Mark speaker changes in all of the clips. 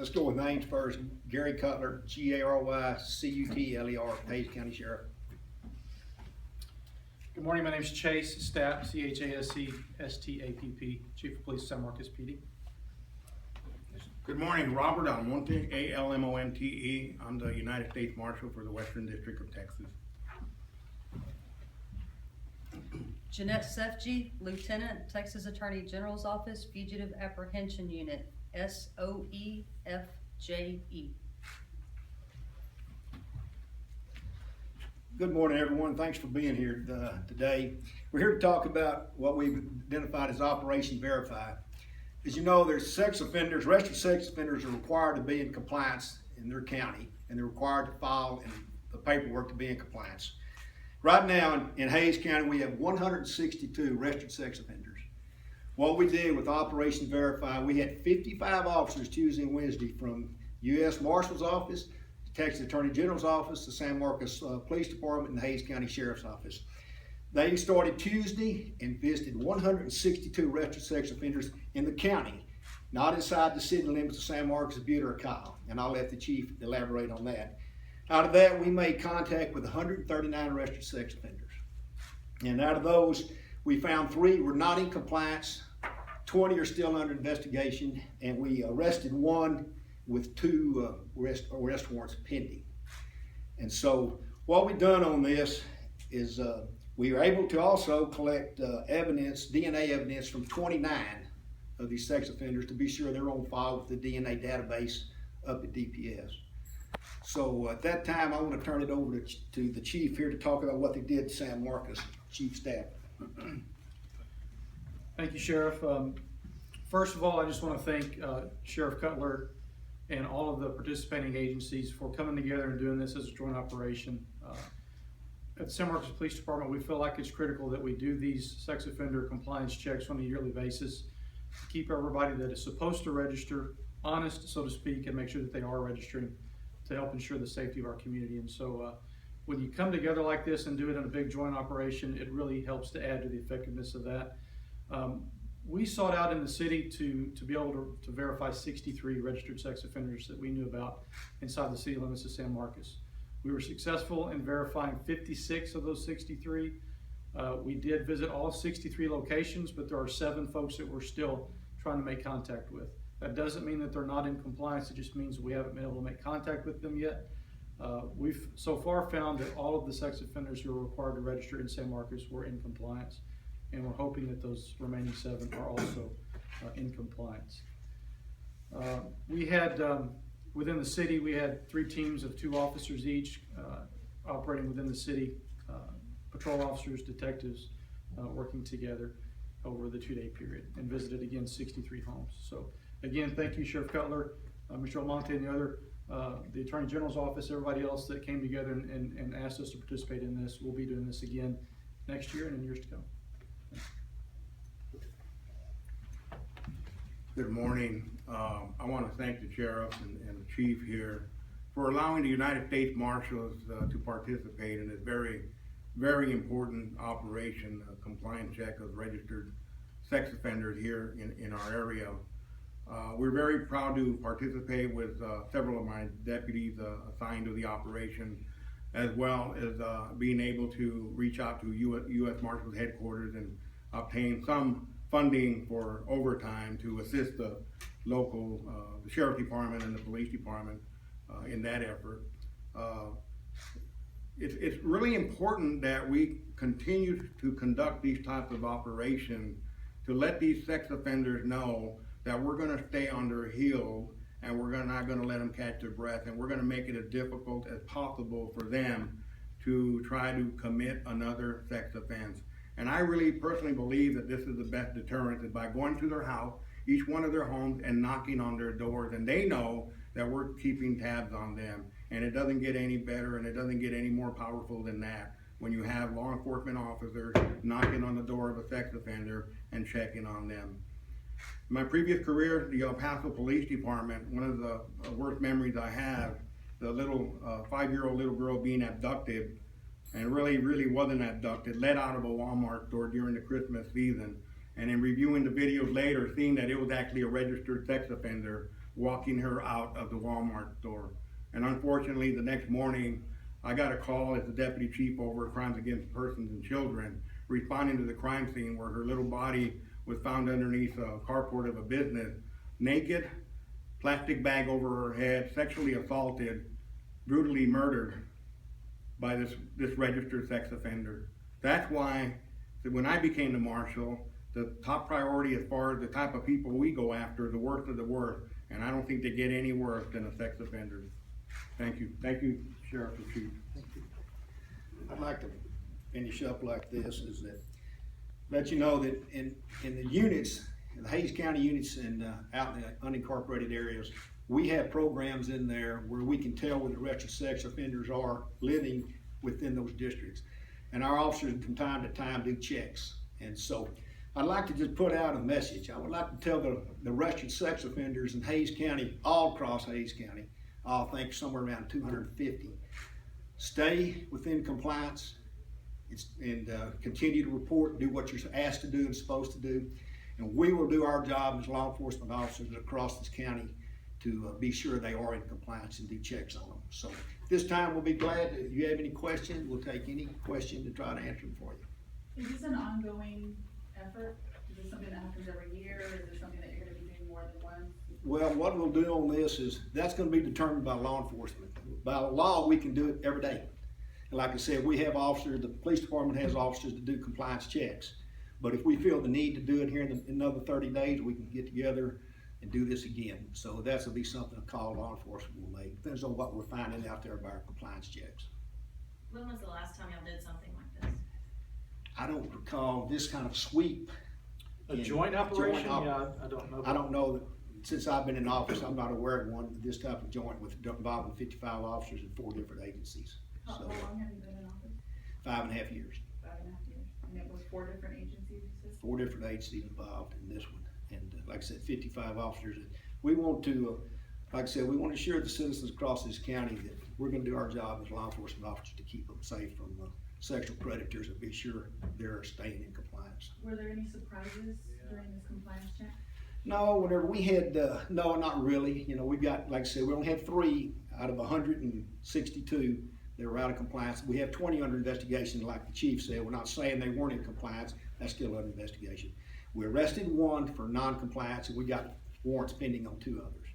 Speaker 1: Let's go with names first. Gary Cutler, Gary Cutler, Page County Sheriff.
Speaker 2: Good morning, my name is Chase Stapp, Chasestapp, Chief of Police, San Marcos PD.
Speaker 3: Good morning, Robert Almonte, Almonte. I'm the United States Marshal for the Western District of Texas.
Speaker 4: Jeanette Sefji, Lieutenant, Texas Attorney General's Office, Fugitive Apprehension Unit, SOEFJE.
Speaker 1: Good morning, everyone. Thanks for being here today. We're here to talk about what we've identified as Operation Verify. As you know, there's sex offenders, registered sex offenders are required to be in compliance in their county, and they're required to file the paperwork to be in compliance. Right now in Hays County, we have 162 registered sex offenders. What we did with Operation Verify, we had 55 officers Tuesday and Wednesday from U.S. Marshal's Office, the Texas Attorney General's Office, the San Marcos Police Department, and the Hays County Sheriff's Office. They started Tuesday and visited 162 registered sex offenders in the county, not inside the city limits of San Marcos, Butte, or Kyle. And I'll let the chief elaborate on that. Out of that, we made contact with 139 registered sex offenders. And out of those, we found 3 were not in compliance, 20 are still under investigation, and we arrested 1 with 2 arrest warrants pending. And so what we've done on this is we were able to also collect DNA evidence from 29 of these sex offenders to be sure they're on file with the DNA database up at DPS. So at that time, I want to turn it over to the chief here to talk about what they did to San Marcos. Chief Stapp.
Speaker 2: Thank you, Sheriff. First of all, I just want to thank Sheriff Cutler and all of the participating agencies for coming together and doing this as a joint operation. At the San Marcos Police Department, we feel like it's critical that we do these sex offender compliance checks on a yearly basis to keep everybody that is supposed to register honest, so to speak, and make sure that they are registering to help ensure the safety of our community. And so when you come together like this and do it in a big joint operation, it really helps to add to the effectiveness of that. We sought out in the city to be able to verify 63 registered sex offenders that we knew about inside the city limits of San Marcos. We were successful in verifying 56 of those 63. We did visit all 63 locations, but there are 7 folks that we're still trying to make contact with. That doesn't mean that they're not in compliance, it just means we haven't been able to make contact with them yet. We've so far found that all of the sex offenders who are required to register in San Marcos were in compliance, and we're hoping that those remaining 7 are also in compliance. We had within the city, we had 3 teams of 2 officers each operating within the city, patrol officers, detectives, working together over the 2-day period, and visited again 63 homes. So again, thank you, Sheriff Cutler, Mr. Almonte, and the other, the Attorney General's Office, everybody else that came together and asked us to participate in this. We'll be doing this again next year and in years to come.
Speaker 3: Good morning. I want to thank the sheriff and the chief here for allowing the United States Marshals to participate in this very, very important operation, compliance check of registered sex offenders here in our area. We're very proud to participate with several of my deputies assigned to the operation, as well as being able to reach out to U.S. Marshals headquarters and obtain some funding for overtime to assist the local the sheriff department and the police department in that effort. It's really important that we continue to conduct these types of operations to let these sex offenders know that we're going to stay on their heels, and we're not going to let them catch their breath, and we're going to make it as difficult as possible for them to try to commit another sex offense. And I really personally believe that this is the best deterrent, is by going to their house, each one of their homes, and knocking on their doors, and they know that we're keeping tabs on them. And it doesn't get any better, and it doesn't get any more powerful than that when you have law enforcement officers knocking on the door of a sex offender and checking on them. In my previous career, the El Paso Police Department, one of the worst memories I have, the little 5-year-old little girl being abducted, and really wasn't abducted, let out of a Walmart store during the Christmas season. And in reviewing the videos later, seeing that it was actually a registered sex offender walking her out of the Walmart store. And unfortunately, the next morning, I got a call as the deputy chief over Crimes Against Persons and Children, responding to the crime scene where her little body was found underneath a carport of a business, naked, plastic bag over her head, sexually assaulted, brutally murdered by this registered sex offender. That's why that when I became the marshal, the top priority as far as the type of people we go after, the worst of the worst, and I don't think they get any worse than a sex offender. Thank you, Sheriff and Chief.
Speaker 1: I'd like to finish up like this, is that, let you know that in the units, the Hays County units and out in the unincorporated areas, we have programs in there where we can tell where the registered sex offenders are living within those districts. And our officers from time to time do checks. And so I'd like to just put out a message. I would like to tell the registered sex offenders in Hays County, all across Hays County, I think somewhere around 250, stay within compliance and continue to report, do what you're asked to do and supposed to do. And we will do our job as law enforcement officers across this county to be sure they are in compliance and do checks on them. So this time we'll be glad, if you have any questions, we'll take any question to try to answer them for you.
Speaker 5: Is this an ongoing effort? Is this something that happens every year? Is this something that you're gonna be doing more than once?
Speaker 1: Well, what we'll do on this is, that's gonna be determined by law enforcement. By law, we can do it every day. And like I said, we have officers, the police department has officers to do compliance checks. But if we feel the need to do it here in another 30 days, we can get together and do this again. So that's will be something a call law enforcement will make. Depends on what we're finding out there by our compliance checks.
Speaker 6: When was the last time y'all did something like this?
Speaker 1: I don't recall this kind of sweep.
Speaker 2: A joint operation? Yeah, I don't know.
Speaker 1: I don't know that, since I've been in office, I'm not aware of one, this type of joint with involving 55 officers in 4 different agencies.
Speaker 5: How
Speaker 1: So,
Speaker 5: long have you been in office?
Speaker 1: 5.5 years.
Speaker 5: 5.5 years. And it was 4 different agencies, you said?
Speaker 1: 4 different agencies involved in this one. And like I said, 55 officers. We want to, like I said, we want to assure the citizens across this county that we're gonna do our job as law enforcement officers to keep them safe from sexual predators and be sure they're staying in compliance.
Speaker 5: Were there any surprises during this compliance check?
Speaker 1: No, whenever we had, no, not really. You know, we got, like I said, we only had 3 out of 162 that were out of compliance. We have 20 under investigation, like the chief said. We're not saying they weren't in compliance. That's still under investigation. We arrested 1 for non-compliance, and we got warrants pending on 2 others.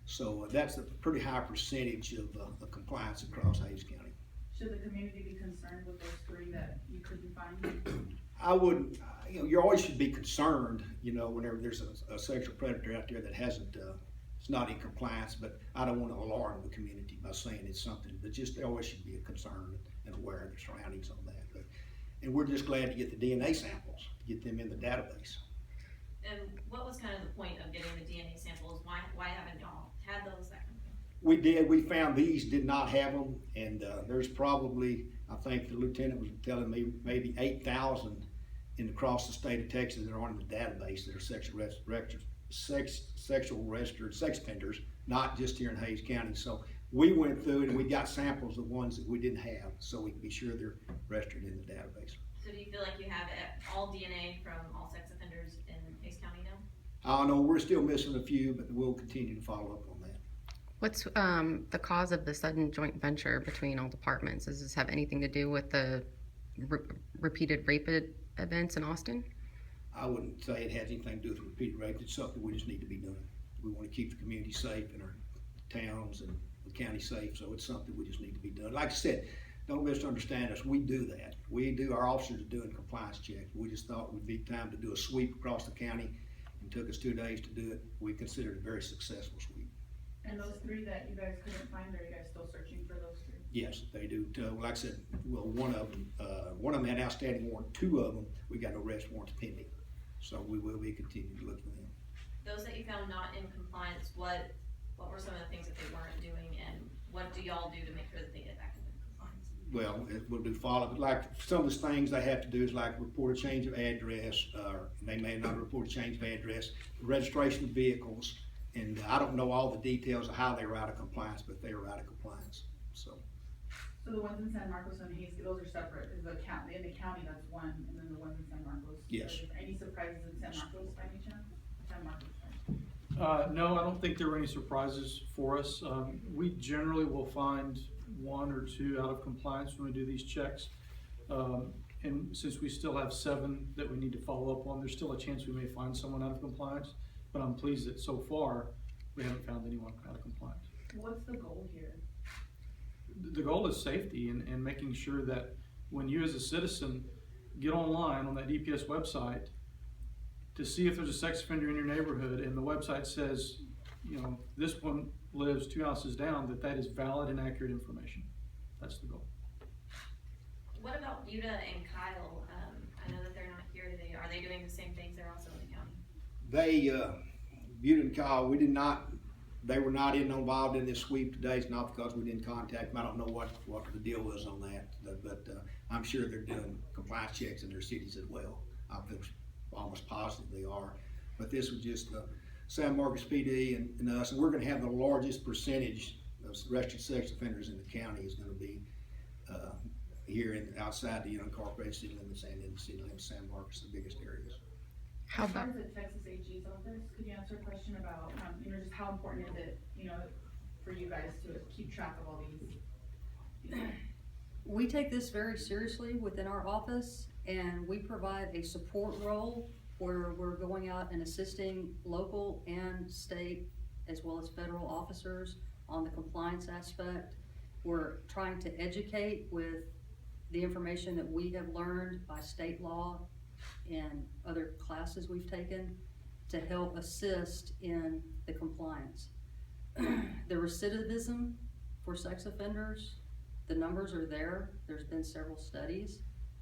Speaker 1: So that's a pretty high percentage of compliance across Hays County.
Speaker 5: Should the community be concerned with those 3 that you couldn't find?
Speaker 1: I wouldn't, you know, you always should be concerned, you know, whenever there's a sexual predator out there that hasn't, it's not in compliance, but I don't want to alarm the community by saying it's something, but just they always should be concerned and aware of the surroundings on that. And we're just glad to get the DNA samples, to get them in the database.
Speaker 6: And what was kind of the point of getting the DNA samples? Why haven't y'all had those, that kind of thing?
Speaker 1: We did, we found these did not have them, and there's probably, I think the lieutenant was telling me, maybe 8,000 across the state of Texas that are on the database that are sexual registered sex offenders, not just here in Hays County. So we went through it and we got samples of ones that we didn't have, so we can be sure they're registered in the database.
Speaker 6: So do you feel like you have all DNA from all sex offenders in Hays County now?
Speaker 1: I know we're still missing a few, but we'll continue to follow up on that.
Speaker 7: What's the cause of the sudden joint venture between all departments? Does this have anything to do with the repeated rape events in Austin?
Speaker 1: I wouldn't say it has anything to do with repeated rape. It's something we just need to be doing. We want to keep the community safe and our towns and the county safe, so it's something we just need to be doing. Like I said, don't misunderstand us. We do that. Our officers are doing compliance checks. We just thought it would be time to do a sweep across the county. It took us 2 days to do it. We considered it a very successful sweep.
Speaker 5: And those 3 that you guys couldn't find, are you guys still searching for those 3?
Speaker 1: Yes, they do. Like I said, well, one of them had outstanding warrant. 2 of them, we got arrest warrants pending. So we will be continuing to look for them.
Speaker 6: Those that you found not in compliance, what were some of the things that they weren't doing, and what do y'all do to make sure that they get back into compliance?
Speaker 1: Well, we'll do follow, like some of the things they have to do is like report a change of address, or they may not report a change of address, registration of vehicles, and I don't know all the details of how they were out of compliance, but they were out of compliance, so.
Speaker 5: So the ones in San Marcos and Hays, those are separate, is the county, in the county, that's 1, and then the ones in San Marcos?
Speaker 1: Yes.
Speaker 5: Any surprises in San Marcos by any chance? San Marcos, sorry.
Speaker 2: No, I don't think there were any surprises for us. We generally will find one or two out of compliance when we do these checks. And since we still have 7 that we need to follow up on, there's still a chance we may find someone out of compliance. But I'm pleased that so far, we haven't found anyone out of compliance.
Speaker 5: What's the goal here?
Speaker 2: The goal is safety and making sure that when you as a citizen get online on that DPS website to see if there's a sex offender in your neighborhood and the website says, you know, this one lives 2 houses down, that is valid and accurate information. That's the goal.
Speaker 6: What about Buda and Kyle? I know that they're not here today. Are they doing the same things? They're also in the county.
Speaker 1: They, Butte and Kyle, they were not involved in this sweep today. It's not because we didn't contact them. I don't know what the deal was on that, but I'm sure they're doing compliance checks in their cities as well. I feel almost positive they are. But this was just San Marcos PD and us, and we're gonna have the largest percentage of registered sex offenders in the county is gonna be here outside the unincorporated city limits and in the city limits, San Marcos, the biggest areas.
Speaker 7: How
Speaker 5: As far
Speaker 7: about,
Speaker 5: as the Texas AG's office, could you answer a question about, you know, just how important is it, you know, for you guys to keep track of all these?
Speaker 4: We take this very seriously within our office, and we provide a support role where we're going out and assisting local and state as well as federal officers on the compliance aspect. We're trying to educate with the information that we have learned by state law and other classes we've taken to help assist in the compliance. The recidivism for sex offenders, the numbers are there. There's been several studies.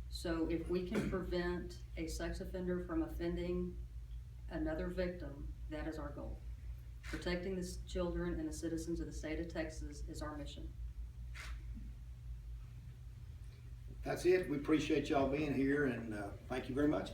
Speaker 4: So if we can prevent a sex offender from offending another victim, that is our goal. Protecting the children and the citizens of the state of Texas is our mission.
Speaker 1: That's it. We appreciate y'all being here, and thank you very much.